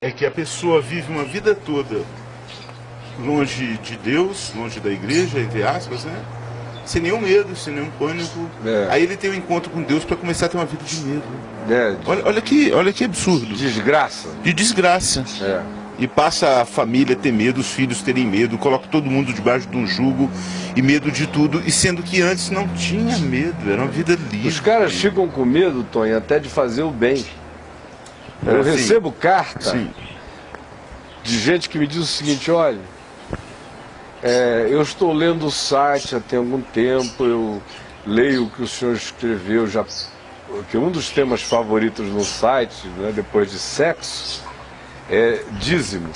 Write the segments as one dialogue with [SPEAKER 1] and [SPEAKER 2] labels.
[SPEAKER 1] é que a pessoa vive uma vida toda longe de Deus, longe da igreja, entre aspas, né? Sem nenhum medo, sem nenhum pânico. Aí ele tem um encontro com Deus para começar a ter uma vida de medo. Olha que absurdo.
[SPEAKER 2] Desgraça.
[SPEAKER 1] De desgraça. E passa a família a ter medo, os filhos terem medo, coloca todo mundo debaixo de um jugo e medo de tudo, e sendo que antes não tinha medo, era uma vida livre.
[SPEAKER 2] Os caras ficam com medo, Tony, até de fazer o bem. Eu recebo carta de gente que me diz o seguinte: olha, eu estou lendo o site há tem algum tempo, eu leio o que o senhor escreveu, que um dos temas favoritos no site, né, depois de sexo, é dízimo.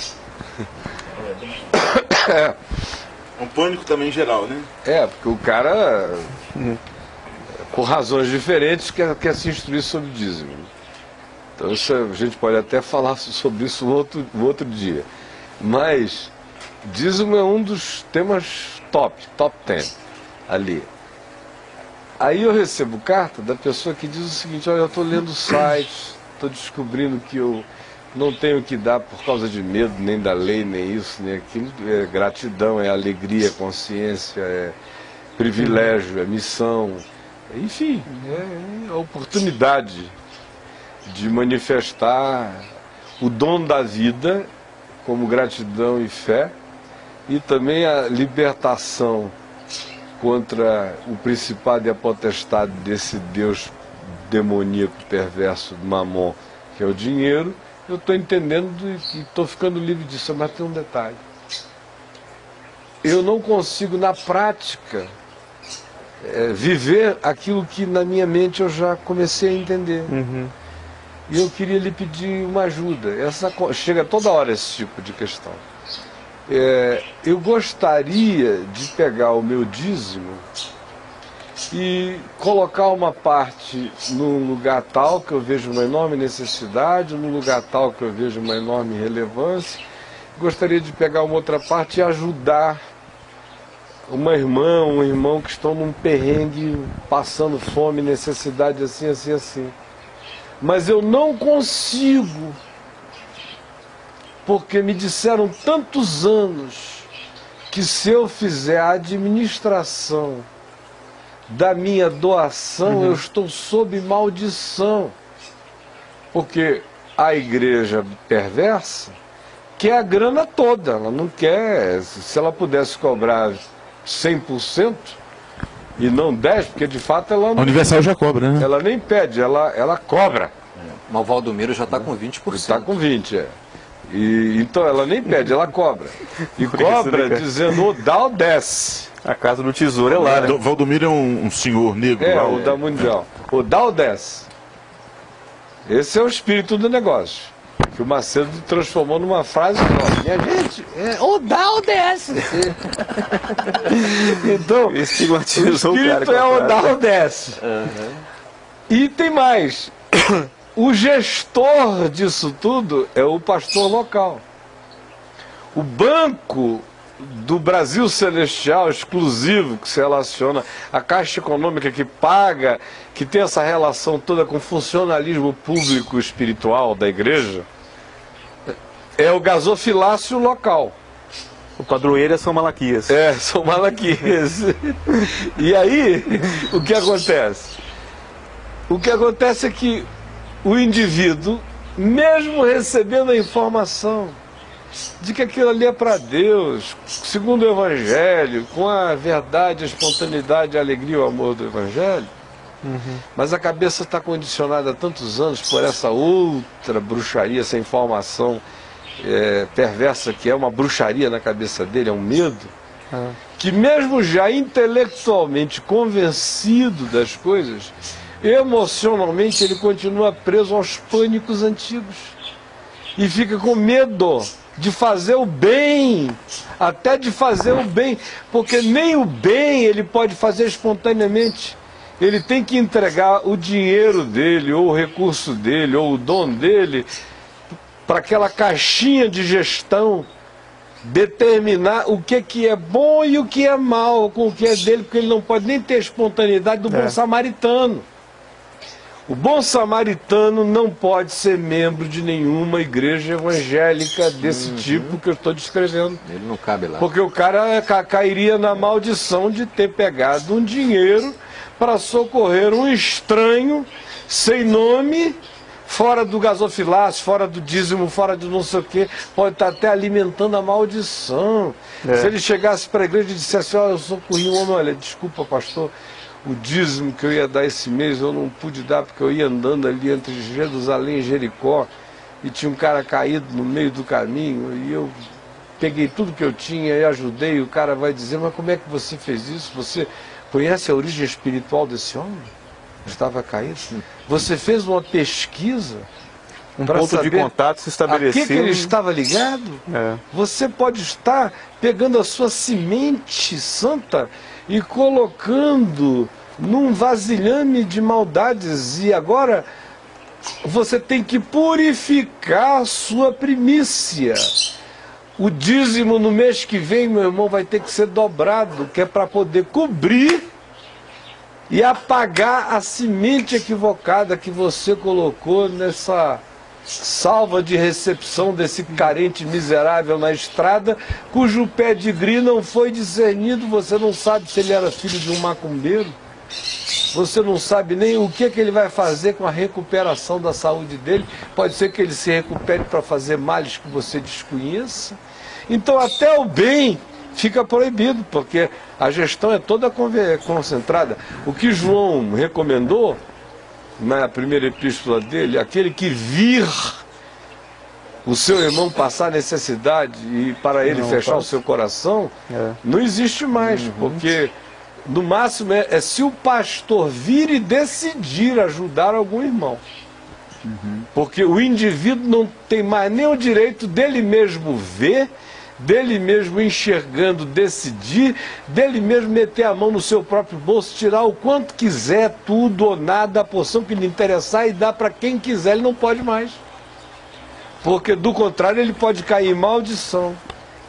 [SPEAKER 1] É um pânico também geral, né?
[SPEAKER 2] Porque o cara, por razões diferentes, quer se instruir sobre dízimo. Então a gente pode até falar sobre isso um outro dia. Mas dízimo é um dos temas top 10 ali. Aí eu recebo carta da pessoa que diz o seguinte: olha, eu estou lendo o site, estou descobrindo que eu não tenho que dar por causa de medo, nem da lei, nem isso, nem aquilo. É gratidão, é alegria, é consciência, é privilégio, é missão. Enfim, é a oportunidade de manifestar o dom da vida como gratidão e fé, e também a libertação contra o principado e a potestade desse Deus demoníaco, perverso, Mamon, que é o dinheiro. Eu estou entendendo e estou ficando livre disso, mas tem um detalhe. Eu não consigo, na prática, viver aquilo que na minha mente eu já comecei a entender. E eu queria lhe pedir uma ajuda. Chega toda hora esse tipo de questão. Eu gostaria de pegar o meu dízimo e colocar uma parte num lugar tal que eu vejo uma enorme necessidade, num lugar tal que eu vejo uma enorme relevância. Gostaria de pegar uma outra parte e ajudar uma irmã, um irmão que estão num perrengue, passando fome, necessidade, assim. Mas eu não consigo, porque me disseram tantos anos que se eu fizer a administração da minha doação, eu estou sob maldição. Porque a igreja perversa quer a grana toda, ela não quer. Se ela pudesse cobrar 100% e não 10%, porque de fato ela não...
[SPEAKER 1] A Universal já cobra, né?
[SPEAKER 2] Ela nem pede, ela cobra.
[SPEAKER 3] Mas o Valdomiro já está com 20%.
[SPEAKER 2] Está com 20%, então ela nem pede, ela cobra. E cobra dizendo: ou dá ou desce.
[SPEAKER 4] A casa do tesouro é lá, né?
[SPEAKER 1] Valdomiro é um senhor negro lá.
[SPEAKER 2] O da Mundial. Ou dá ou desce. Esse é o espírito do negócio, que o Macedo transformou numa frase nova. Minha gente, ou dá ou desce. Então, o espírito é ou dá ou desce. E tem mais. O gestor disso tudo é o pastor local. O banco do Brasil Celestial exclusivo, que se relaciona à Caixa Econômica, que paga, que tem essa relação toda com o funcionalismo público espiritual da igreja, é o gasofilácio local.
[SPEAKER 4] O padroeiro é São Malaquias.
[SPEAKER 2] São Malaquias. E aí, o que acontece? O que acontece é que o indivíduo, mesmo recebendo a informação de que aquilo ali é para Deus, segundo o Evangelho, com a verdade, a espontaneidade, a alegria e o amor do Evangelho, mas a cabeça está condicionada há tantos anos por essa outra bruxaria, essa informação perversa, que é uma bruxaria na cabeça dele, é um medo, que mesmo já intelectualmente convencido das coisas, emocionalmente ele continua preso aos pânicos antigos e fica com medo de fazer o bem, até de fazer o bem, porque nem o bem ele pode fazer espontaneamente. Ele tem que entregar o dinheiro dele, ou o recurso dele, ou o dom dele, para aquela caixinha de gestão determinar o que é bom e o que é mal, com o que é dele, porque ele não pode nem ter a espontaneidade do bom samaritano. O bom samaritano não pode ser membro de nenhuma igreja evangélica desse tipo que eu estou descrevendo.
[SPEAKER 3] Ele não cabe lá.
[SPEAKER 2] Porque o cara cairia na maldição de ter pegado um dinheiro para socorrer um estranho sem nome, fora do gasofilácio, fora do dízimo, fora de não sei o quê, pode estar até alimentando a maldição. Se ele chegasse para a igreja e dissesse, eu socorri um homem, olha, desculpa, pastor, o dízimo que eu ia dar esse mês eu não pude dar porque eu ia andando ali entre Jerusalém e Jericó e tinha um cara caído no meio do caminho e eu peguei tudo que eu tinha e ajudei, e o cara vai dizer, mas como é que você fez isso? Você conhece a origem espiritual desse homem? Estava caído? Você fez uma pesquisa?
[SPEAKER 4] Um ponto de contato se estabeleceu.
[SPEAKER 2] A que ele estava ligado? Você pode estar pegando a sua semente santa e colocando num vasilhame de maldades. E agora você tem que purificar a sua primícia. O dízimo no mês que vem, meu irmão, vai ter que ser dobrado, que é para poder cobrir e apagar a semente equivocada que você colocou nessa salva de recepção desse carente miserável na estrada, cujo pedigree não foi discernido. Você não sabe se ele era filho de um macumbeiro, você não sabe nem o que ele vai fazer com a recuperação da saúde dele. Pode ser que ele se recupere para fazer males que você desconheça. Então até o bem fica proibido, porque a gestão é toda concentrada. O que João recomendou na primeira epístola dele, aquele que vir o seu irmão passar necessidade e para ele fechar o seu coração, não existe mais, porque no máximo é se o pastor vir e decidir ajudar algum irmão. Porque o indivíduo não tem mais nem o direito dele mesmo ver, dele mesmo enxergando, decidir, dele mesmo meter a mão no seu próprio bolso, tirar o quanto quiser, tudo ou nada, a porção que lhe interessar e dar para quem quiser. Ele não pode mais. Porque do contrário ele pode cair em maldição,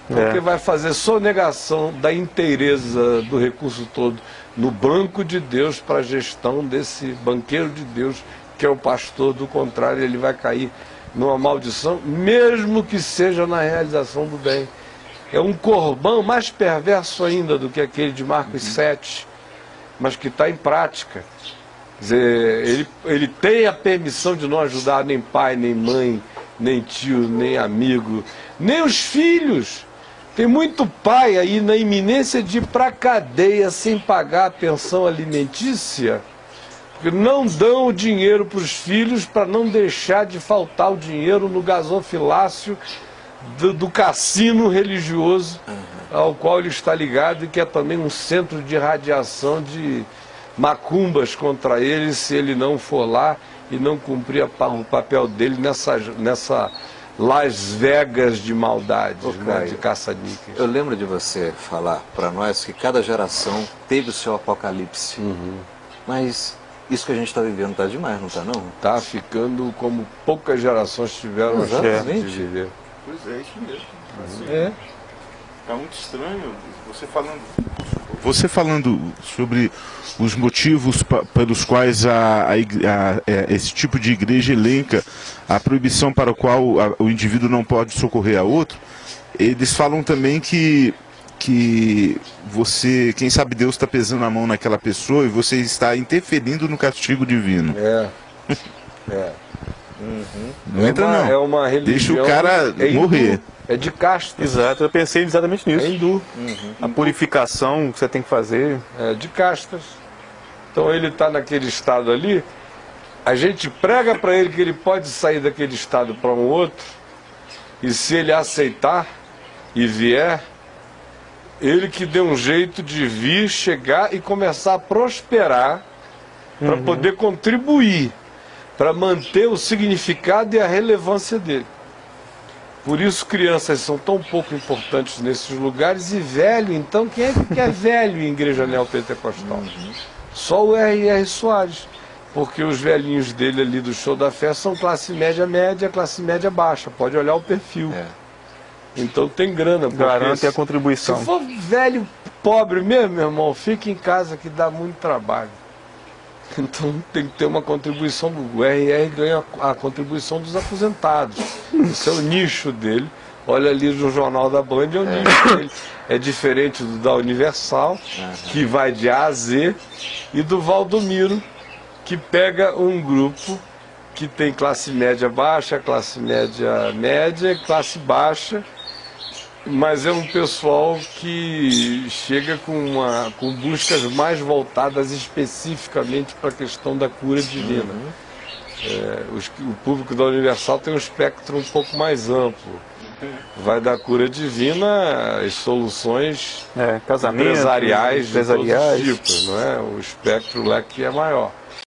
[SPEAKER 2] porque vai fazer sonegação da inteireza do recurso todo no banco de Deus para a gestão desse banqueiro de Deus que é o pastor. Do contrário ele vai cair numa maldição, mesmo que seja na realização do bem. É um corbão mais perverso ainda do que aquele de Marcos 7, mas que está em prática. Quer dizer, ele tem a permissão de não ajudar nem pai, nem mãe, nem tio, nem amigo, nem os filhos. Tem muito pai aí na iminência de ir para a cadeia sem pagar a pensão alimentícia, porque não dão o dinheiro para os filhos para não deixar de faltar o dinheiro no gasofilácio do cassino religioso ao qual ele está ligado, e que é também um centro de radiação de macumbas contra ele se ele não for lá e não cumprir o papel dele nessa Las Vegas de maldade, né, de caça-níqueis.
[SPEAKER 3] Eu lembro de você falar para nós que cada geração teve o seu apocalipse, mas isso que a gente está vivendo está demais, não está não?
[SPEAKER 2] Está ficando como poucas gerações tiveram a chance de viver.
[SPEAKER 1] Pois é, isso mesmo. Assim, tá muito estranho você falando sobre os motivos pelos quais esse tipo de igreja elenca a proibição para o qual o indivíduo não pode socorrer a outro. Eles falam também que você, quem sabe Deus está pesando a mão naquela pessoa e você está interferindo no castigo divino. Não entra não.
[SPEAKER 2] É uma religião.
[SPEAKER 1] Deixa o cara morrer.
[SPEAKER 2] É de casta.
[SPEAKER 4] Exato, eu pensei exatamente nisso.
[SPEAKER 2] É hindu.
[SPEAKER 4] A purificação que você tem que fazer.
[SPEAKER 2] É de castas. Então ele está naquele estado ali, a gente prega para ele que ele pode sair daquele estado para um outro, e se ele aceitar e vier, ele que dê um jeito de vir, chegar e começar a prosperar para poder contribuir, para manter o significado e a relevância dele. Por isso crianças são tão pouco importantes nesses lugares, e velho, então quem é que é velho em igreja neopentecostal? Só o R.R. Soares, porque os velhinhos dele ali do Show da Fé são classe média média, classe média baixa, pode olhar o perfil. Então tem grana.
[SPEAKER 4] Garante a contribuição.
[SPEAKER 2] Se for velho pobre mesmo, meu irmão, fica em casa que dá muito trabalho. Então tem que ter uma contribuição. O RR ganha a contribuição dos aposentados. Esse é o nicho dele. Olha ali no Jornal da Band, é o nicho dele. É diferente do da Universal, que vai de A a Z, e do Valdomiro, que pega um grupo que tem classe média baixa, classe média média, classe baixa, mas é um pessoal que chega com buscas mais voltadas especificamente para a questão da cura divina. O público da Universal tem um espectro um pouco mais amplo. Vai da cura divina às soluções
[SPEAKER 4] casamento,
[SPEAKER 2] empresariais de todos os tipos, não é? O espectro lá que é maior.